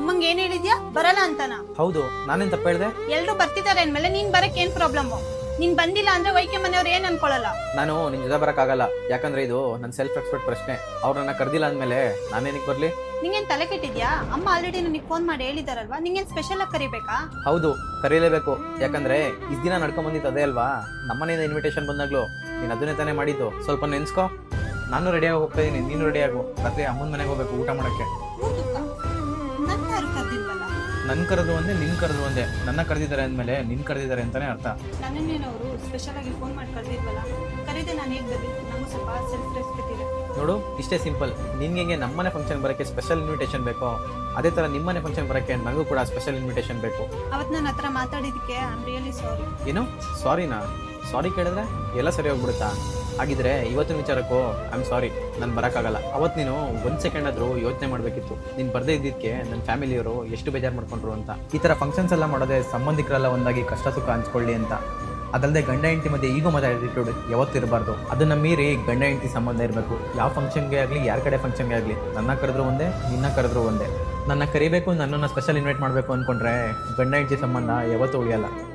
ಅಮ್ಮಂಗೆ ಏನ್ ಹೇಳಿದ್ಯಾ ಬರಲ್ಲ ಅಂತನ? ಹೌದು, ನಾನೇನ್ ತಪ್ಪ ಹೇಳ್ದೆ? ಎಲ್ರು ಬರ್ತಿದಾರೆ ಅಂದ್ಮೇಲೆ ನೀನ್ ಬರಕ್ ಏನ್ ಪ್ರಾಬ್ಲಮ್? ನೀನ್ ಬಂದಿಲ್ಲ ಅಂದ್ರೆ ವೈಕೆ ಮನೆಯವ್ರು ಏನ್ ಅನ್ಕೊಳಲ್ಲ. ನಾನು ನಿನ್ ಜೊತೆ ಬರಕ್ಕಾಗಲ್ಲ, ಯಾಕಂದ್ರೆ ಇದು ನನ್ನ ಸೆಲ್ಫ್ ರೆಸ್ಪೆಕ್ಟ್ ಪ್ರಶ್ನೆ. ಅವ್ರು ನನ್ನ ಕರ್ದಿಲ್ಲ ಅಂದ್ಮೇಲೆ ನಾನೇನಿಕ್ ಬರ್ಲಿ? ನಿಂಗೇನ್ ತಲೆ ಕೆಟ್ಟಿದ್ಯಾ? ಅಮ್ಮ ಆಲ್ರೆಡಿ ನನಗೆ ಫೋನ್ ಮಾಡಿ ಹೇಳಿದಾರಲ್ವಾ, ನಿಂಗೇನ್ ಸ್ಪೆಷಲ್ ಆಗಿ ಕರಿಬೇಕಾ? ಹೌದು, ಕರೀಲೇಬೇಕು. ಯಾಕಂದ್ರೆ ಇಷ್ಟ ದಿನ ನಡ್ಕೊಂಡ್ ಬಂದಿತ್ತು ಅದೇ ಅಲ್ವಾ. ನಮ್ಮನೆಯಿಂದ ಇನ್ವಿಟೇಷನ್ ಬಂದಾಗ್ಲು ನೀನ್ ಅದನ್ನೇ ತಾನೇ ಮಾಡಿದ್ದು. ಸ್ವಲ್ಪ ನೆನ್ಸ್ಕೋ. ನಾನು ರೆಡಿಯಾಗಿ ಹೋಗ್ತಾ ಇದೀನಿ, ನೀನು ರೆಡಿ ಆಗು. ರಾತ್ರಿ ಅಮ್ಮನ ಮನೆಗೆ ಹೋಗ್ಬೇಕು ಊಟ ಮಾಡಕ್ಕೆ. ನನ್ನ ಯಾರು ಕರ್ದಿಲ್ವಲ್ಲ? ನನ್ ಕರೆದು ಒಂದೇ, ನಿನ್ ಕರೆದು ಒಂದೇ. ನನ್ನ ಕರೆದಿದ್ದಾರೆ ಅಂದ್ಮೇಲೆ ನಿನ್ ಕರೆದಿದ್ದಾರೆ ಅಂತಾನೆ ಅರ್ಥ. ನನ್ನನ್ನೇನವರು ಸ್ಪೆಷಲ್ ಆಗಿ ಫೋನ್ ಮಾಡಿ ಕರ್ದಿಲ್ವಲ್ಲ, ಕರೀದೆ ನಾನು ಹೇಗ್ ಬರ್ಲಿ? ನಂಗೂ ಸ್ವಲ್ಪ ಸೆಲ್ಫ್ ರೆಸ್ಪೆಕ್ಟ್ ಇದೆ. ನೋಡು, ಇಷ್ಟೇ ಸಿಂಪಲ್. ನಿನ್ಗೆ ನಮ್ಮನೆ ಫಂಕ್ಷನ್ ಬರೋಕ್ಕೆ ಸ್ಪೆಷಲ್ ಇನ್ವಿಟೇಷನ್ ಬೇಕೋ, ಅದೇ ತರ ನಿಮ್ಮನೆ ಫಂಕ್ಷನ್ ಬರೋಕ್ಕೆ ನನಗೂ ಕೂಡ ಸ್ಪೆಷಲ್ ಇನ್ವಿಟೇಷನ್ ಬೇಕು. ಅವತ್ ನನ್ನ ಹತ್ರ ಮಾತಾಡಿದಕ್ಕೆ ಐ ಆಮ್ ರಿಯಲಿ ಸಾರಿ. ಏನು ಸಾರಿನಾ? ಸಾರಿ ಕೇಳಿದ್ರೆ ಎಲ್ಲ ಸರಿ ಹೋಗ್ಬಿಡುತ್ತಾ? ಹಾಗಿದ್ರೆ ಇವತ್ತಿನ ವಿಚಾರಕ್ಕೂ ಐ ಆಮ್ ಸಾರಿ, ನಾನು ಬರೋಕ್ಕಾಗಲ್ಲ. ಅವತ್ತು ನೀನು ಒಂದು ಸೆಕೆಂಡ್ ಆದರೂ ಯೋಚನೆ ಮಾಡಬೇಕಿತ್ತು. ನೀನು ಬರದೇ ಇದ್ದಿದ್ದಕ್ಕೆ ನನ್ನ ಫ್ಯಾಮಿಲಿಯವರು ಎಷ್ಟು ಬೇಜಾರು ಮಾಡ್ಕೊಂಡ್ರು ಅಂತ. ಈ ಥರ ಫಂಕ್ಷನ್ಸ್ ಎಲ್ಲ ಮಾಡೋದೇ ಸಂಬಂಧಿಕರೆಲ್ಲ ಒಂದಾಗಿ ಕಷ್ಟ ಸುಖ ಹಂಚ್ಕೊಳ್ಳಿ ಅಂತ. ಅದಲ್ಲದೆ ಗಂಡ ಹೆಂಡತಿ ಮಧ್ಯೆ ಈಗೋ ಮತ್ತು ಆಟಿಟ್ಯೂಡ್ ಯಾವತ್ತಿರಬಾರ್ದು. ಅದನ್ನು ಮೀರಿ ಗಂಡ ಹೆಂಡತಿ ಸಂಬಂಧ ಇರಬೇಕು. ಯಾವ ಫಂಕ್ಷನ್ಗೆ ಆಗಲಿ, ಯಾರ ಕಡೆ ಫಂಕ್ಷನ್ಗೆ ಆಗಲಿ, ನನ್ನ ಕರೆದ್ರು ಒಂದೇ, ನಿನ್ನ ಕರೆದ್ರು ಒಂದೇ. ನನ್ನ ಕರಿಬೇಕು, ನನ್ನನ್ನು ಸ್ಪೆಷಲ್ ಇನ್ವೈಟ್ ಮಾಡಬೇಕು ಅಂದ್ಕೊಂಡ್ರೆ ಗಂಡ ಹೆಂಡತಿ ಸಂಬಂಧ ಯಾವತ್ತೂ ಉಳಿಯಲ್ಲ.